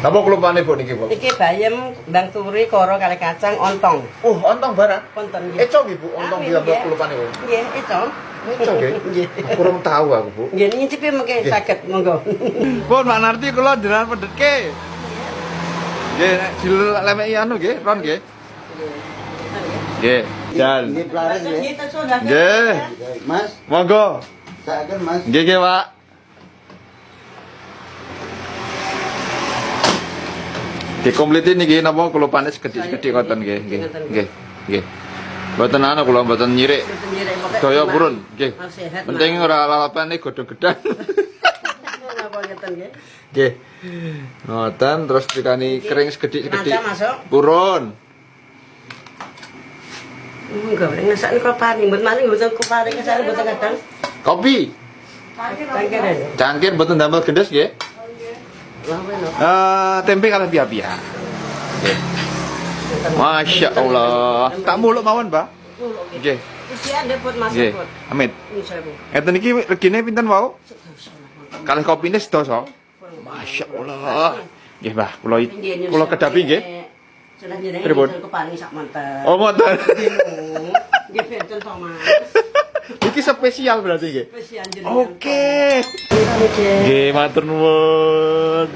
Napa kelupane Bu niki, Bu? Iki bayam, ndang turi, koro kali kacang, ontong. Ontong barang. Ontong nggih. Eco nggih Bu, ontong Amin, nggih nggih. kelupane Bu. Nggih, itu. Eco nggih. Nggih. Kurang tahu aku, Bu. Nggih, nyicipi mengke saged monggo. Pun Mak Narti kula jenengan pedhetke. Nggih, nek dilemeki anu nggih, ron nggih. Nggih. Dan Ini pelaris ya. nggih. Mas, Monggo. saken Mas. Nggih nggih, Pak. Dikompleti niki napa kelupane segedhik-segedhik ngoten nggih, nggih. Nggih. Nggih. Mboten anu kula mboten nyirik. Daya purun, nggih. Penting ora lalapane godhong gedang. Napa ngeten nggih? Nggih. Ngoten terus dikani kering segedhik-segedhik. Macam masuk. Purun. Enggak, ngesakne kopane, mboten maling mboten kopane ngesakne mboten kadang. Kopi. Tangkene. Cangkir mboten damel gendes nggih. Tempe kalih pia-pia. Nggih. Masya Allah. Tak muluk mawon, Pak. Nggih. Isian depot masuk Nggih. put. Amit. Insyaallah. Ngeten iki regine pinten wau? Kalih kopine sedasa. Masya Allah. Nggih, Mbah, kula kedapi nggih. Sudah jenenge Pripun? kopane sak monten. Oh, ngoten. Nggih, benten to, Mas. Iki spesial berarti nggih. Spesial jenengan. Oke. Nggih, matur nuwun.